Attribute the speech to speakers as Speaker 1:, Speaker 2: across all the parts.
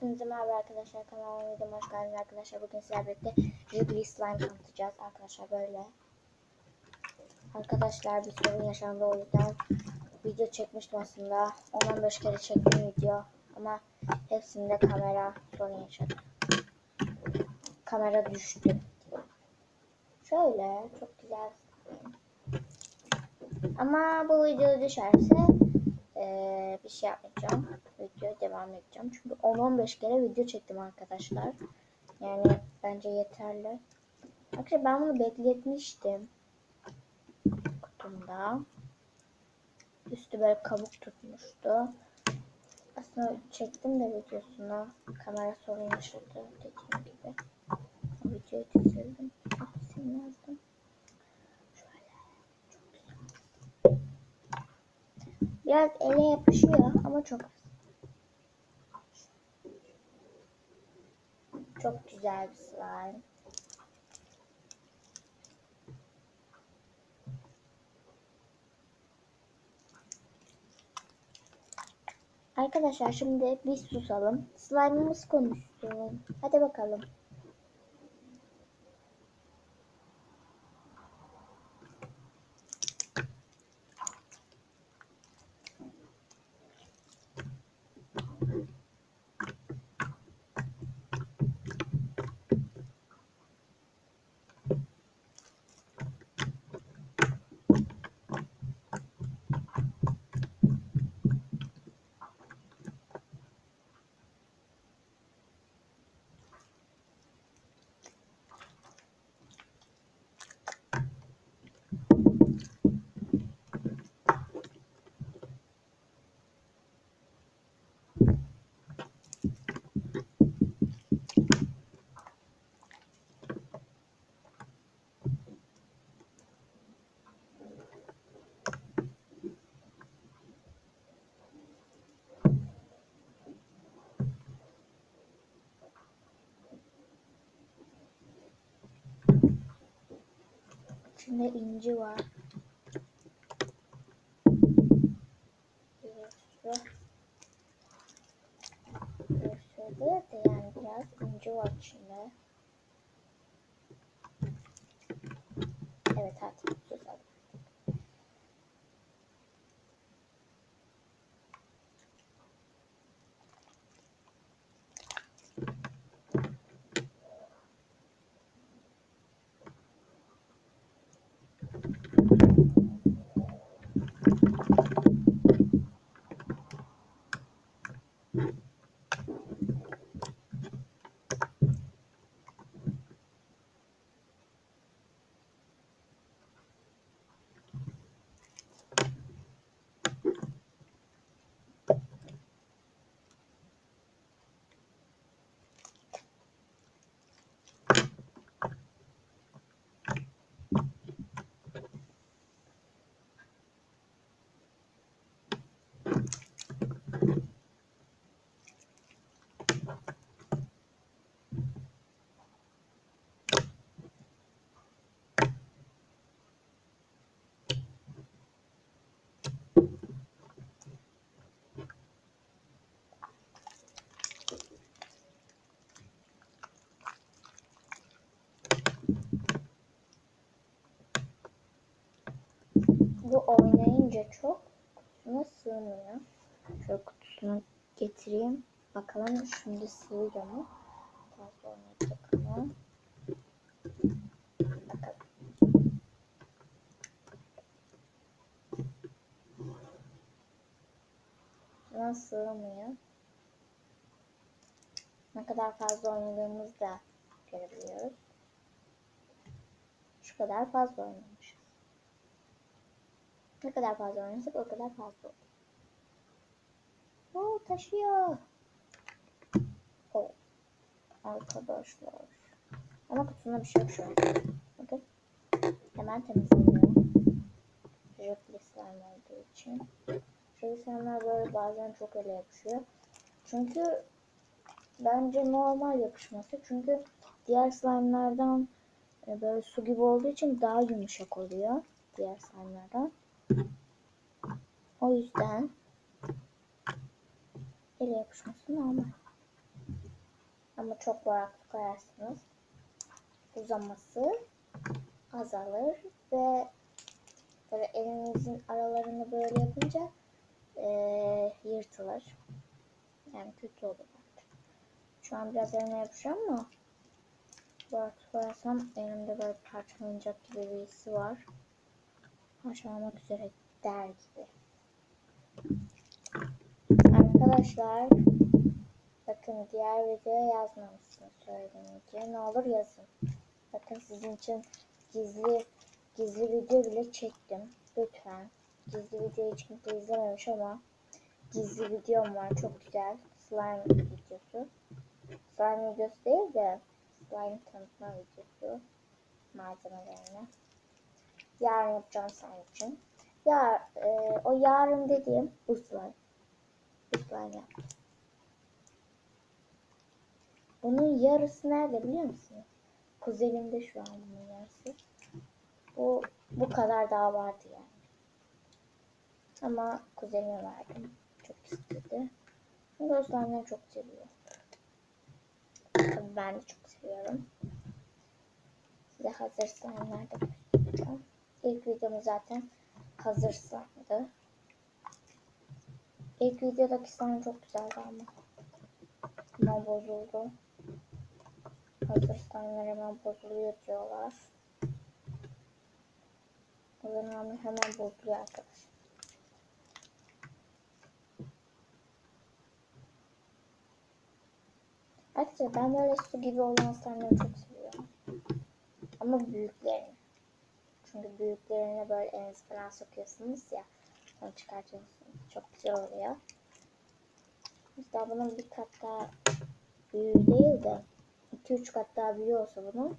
Speaker 1: Hepinize merhaba arkadaşlar, kanalıma videoma hoş geldiniz arkadaşlar. Bugün sizlerle birlikte Jiggly Slime tanıtacağız arkadaşlar. Böyle arkadaşlar, bir sorun yaşandı, o yüzden video çekmiştim aslında. 10-15 kere çektim video ama hepsinde kamera sorun yaşadı. Kamera düştü. Şöyle çok güzel ama bu video düşerse bir şey yapmayacağım. Videoya devam edeceğim. Çünkü 10-15 kere video çektim arkadaşlar. Yani bence yeterli. Arkadaşlar ben bunu bekletmiştim kutumda. Üstü böyle kabuk tutmuştu. Aslında çektim de videosunu. Kamera sorun yaşadı dediğim gibi. Videoyu da sildim. Silmezdim. Şöyle. Çok güzel. Biraz ele yapışıyor ama çok az. Çok güzel bir slime. Arkadaşlar şimdi biz susalım. Slime'ımız konuşsun. Hadi bakalım. İçinde inci var. Şöyle de yani biraz inci var içinde. Evet, hadi susalım. Bu oynayınca çok kutusuna sığmıyor. Şöyle kutusunu getireyim. Bakalım şimdi sığıyor mu? Fazla oynayacak ama. Bakalım. Nasıl sığmıyor? Ne kadar fazla oynadığımızı da görebiliyoruz. Şu kadar fazla oynamışız. Ne kadar fazla oynarsak o kadar fazla olur. Oo, taşıyor. Oo, arkadaşlar. Ama kutusunda bir şey yok şu an. Bakın. Hemen temizleniyor. Jiggly slime olduğu için. Jiggly slime'lar böyle bazen çok ele yapışıyor. Çünkü bence normal yapışması. Çünkü diğer slime'lardan böyle su gibi olduğu için daha yumuşak oluyor. Diğer slime'lardan. O yüzden ele yapışması normal. çok varaklı koyarsanız uzaması azalır ve böyle elinizin aralarını böyle yapınca yırtılır. Yani kötü olur. Şu an biraz elime yapışıyor ama varaklı koyarsam elimde böyle parçalanacak gibi bir hissi var. Haşlanmak üzere der gibi. Arkadaşlar bakın diğer videoya yazmamışsınız söylediğim videoya. Ne olur yazın. Bakın sizin için gizli video bile çektim. Lütfen. Gizli video hiç kimse izlememiş ama gizli videom var. Çok güzel. Slime videosu. Slime videosu değil de slime tanıtma videosu. Malzemelerini. Yarın yapacağım senin için. Ya o yarın dediğim bu slime. Bu slime yaptım. Bunun yarısı nerede biliyor musunuz? Kuzenimde şu an bunun yarısı. Bu kadar daha vardı yani. Ama kuzenime verdim. Çok istedi. Çünkü o slime'ları çok seviyor. Tabii ben de çok seviyorum. Size hazır slime'lar da göstereceğim. İlk videom zaten hazır slime'dı. İlk videodaki slime çok güzeldi ama. Hemen bozuldu. Hazır slime'lar hemen bozuluyor diyorlar. O zaman hemen bozuluyor arkadaşlar. Arkadaşlar ben böyle su gibi olan slime'ları çok seviyorum. Ama büyüklerini. Çünkü büyüklerine böyle elinizi falan sokuyorsunuz ya. Sonra çıkartıyorsunuz. Çok güzel oluyor. Mesela bunun bir kat daha büyüğü değil de 2-3 kat daha büyüğü olsa bunun.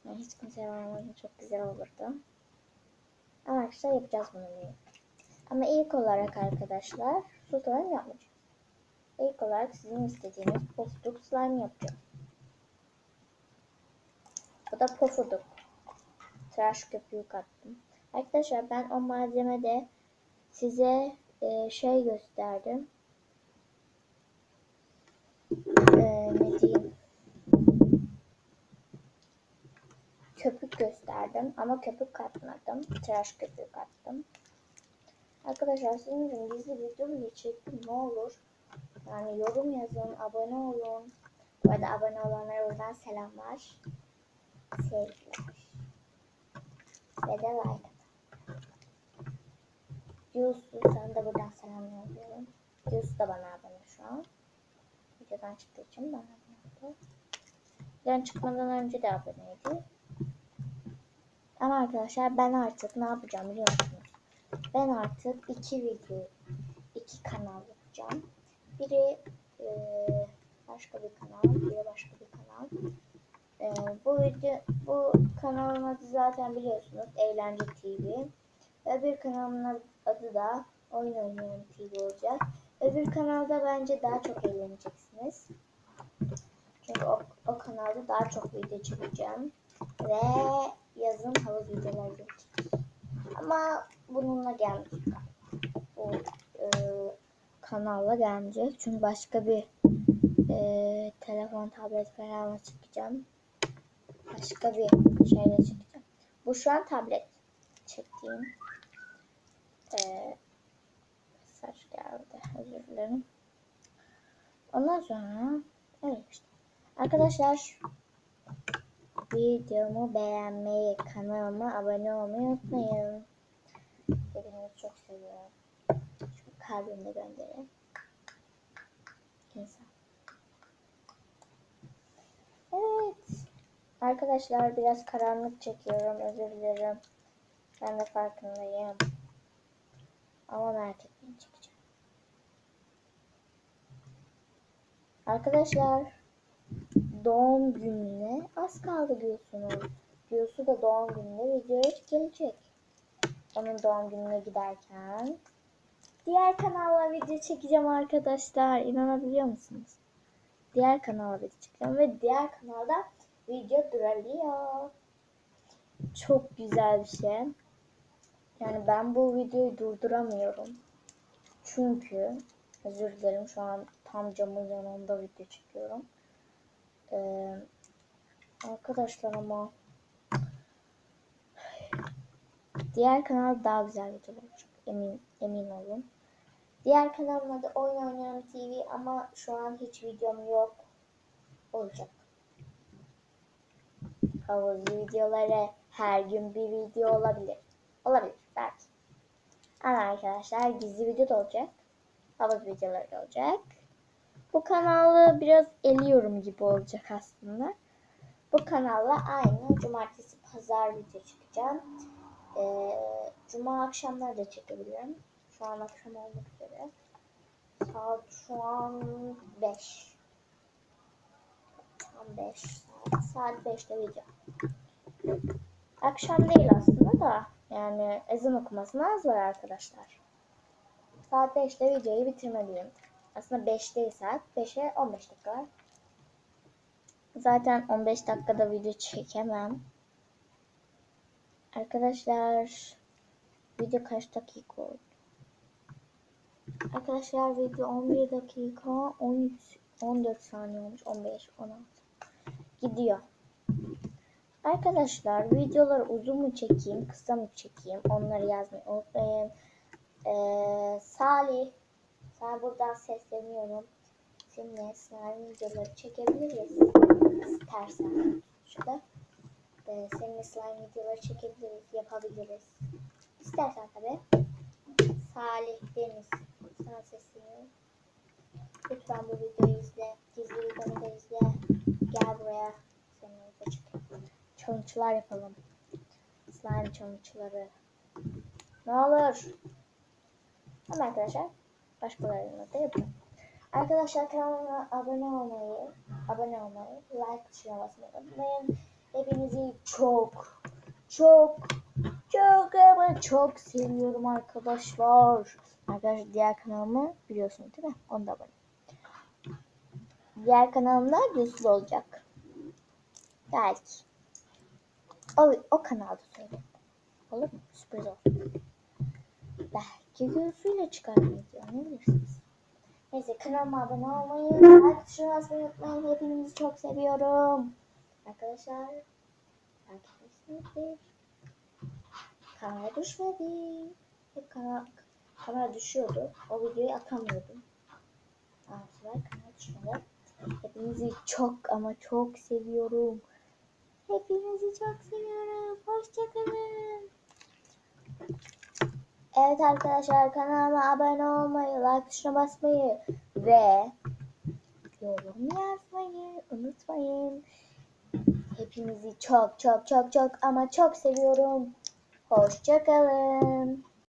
Speaker 1: Yani hiç kimseye vermem çok güzel olurdu. Ama arkadaşlar yapacağız bunu büyük. Ama ilk olarak arkadaşlar su slime yapmayacağız. İlk olarak sizin istediğiniz pofuduk slime yapacağım. Bu da pofuduk. Tıraş köpüğü kattım. Arkadaşlar ben o malzemede size şey gösterdim. Ne diyeyim? Köpük gösterdim ama köpük katmadım. Tıraş köpüğü kattım. Arkadaşlar sizin için gizli video bile çektim ne olur. Yani yorum yazın, abone olun. Bu arada abone olanlara buradan selamlar. Sevgiler. Ve de like atın. Yusuf sen de buradan selam yolluyorum. Yusuf da bana abone şu an. Videodan çıktığı için bana abone oldu. Videodan çıkmadan önce de aboneydi. Ama arkadaşlar ben artık ne yapacağım biliyor musunuz? Ben artık iki kanal yapacağım. Biri başka bir kanal, biri başka bir kanal. Bu kanalın adı zaten biliyorsunuz Eğlence TV. Öbür kanalın adı da Oyun Oynuyorum TV olacak. Öbür kanalda bence daha çok eğleneceksiniz. Çünkü o kanalda daha çok video çekeceğim. Ve yazın havuz videoları gelecek. Ama bununla gelmeyecek. Bu kanalla gelmeyecek. Çünkü başka bir telefon, tablet falan çekeceğim. Başka bir şeyle çekeceğim. Bu şu an tablet çektiğim mesaj geldi. Özür dilerim. Ondan sonra evet işte. Arkadaşlar videomu beğenmeyi, kanalıma abone olmayı unutmayın. Hepinizi çok seviyorum. Şu kalbimle gönderin. İnsan. Evet. Arkadaşlar biraz karanlık çekiyorum. Özür dilerim. Ben de farkındayım. Ama merak etmeyin çekeceğim. Arkadaşlar doğum gününe az kaldı diyorsunuz. Diyorsu da doğum gününe videoya gelecek. Onun doğum gününe giderken diğer kanalla video çekeceğim arkadaşlar. İnanabiliyor musunuz? Diğer kanala video çekeceğim ve diğer kanalda video durabiliyor. Çok güzel bir şey. Yani ben bu videoyu durduramıyorum. Çünkü özür dilerim şu an tam camın yanında video çekiyorum. Arkadaşlar ama diğer kanal daha güzel video olacak. Emin olun. Diğer kanalın adı Oyun Oynuyorum TV ama şu an hiç videom yok. Olacak. Havuzlu videoları, her gün bir video olabilir. Olabilir belki. Ama arkadaşlar gizli video da olacak. Havuz videoları da olacak. Bu kanalı biraz eliyorum gibi olacak aslında. Bu kanalla aynı cumartesi pazar video çekeceğim. Cuma akşamları da çekebilirim. Şu an akşam olmak üzere. Saat şu an 5. Tam 5 saat. Saat 5'te video. Akşam değil aslında da. Yani ezan okumasına az var arkadaşlar. Saat 5'te videoyu bitirmeliyim. Aslında 5 değil saat. 5'e 15 dakika var. Zaten 15 dakikada video çekemem. Arkadaşlar video kaç dakika oldu? Arkadaşlar video 11 dakika 13 14 saniye olmuş. 15 16 gidiyor. Arkadaşlar videoları uzun mu çekeyim, kısa mı çekeyim? Onları yazmayı unutmayın. Salih, sana buradan sesleniyorum. Seninle slime videoları çekebiliriz. İstersen şurada. Seninle slime videoları çekebiliriz, yapabiliriz. İstersen tabii. Salih Deniz, sana sesleniyorum. Lütfen bu videoyu izle. Gizli videomu da izle. Gel buraya. Seninle video çekelim. Challenge'lar yapalım. Slime challenge'ları. Ne olur. Ama arkadaşlar başkalarına da yapın. Arkadaşlar kanalıma abone olmayı, like tuşuna basmayı unutmayın. Hepinizi çok ama çok seviyorum arkadaşlar. Arkadaşlar diğer kanalımı biliyorsunuz değil mi? Onu da abone. Diğer kanalımda Gülsüz olacak. Belki. O kanalda söyleyeyim. Olur mu? Sürpriz olsun. Belki Gülsü'yle çıkar video. Ne bilirsiniz? Neyse kanalıma abone olmayı, like tuşuna basmayı unutmayın. Hepinizi çok seviyorum. Arkadaşlar takip etmişsinizdir. Kamera düşmedi. Hep kamera düşüyordu. O videoyu atamıyordum. Arkadaşlar kamera düşmedi. Hepinizi çok ama çok seviyorum. Hepinizi çok seviyorum. Hoşçakalın. Evet arkadaşlar kanalıma abone olmayı, like tuşuna basmayı ve yorum yazmayı unutmayın. Hepinizi çok ama çok seviyorum. Hoşçakalın.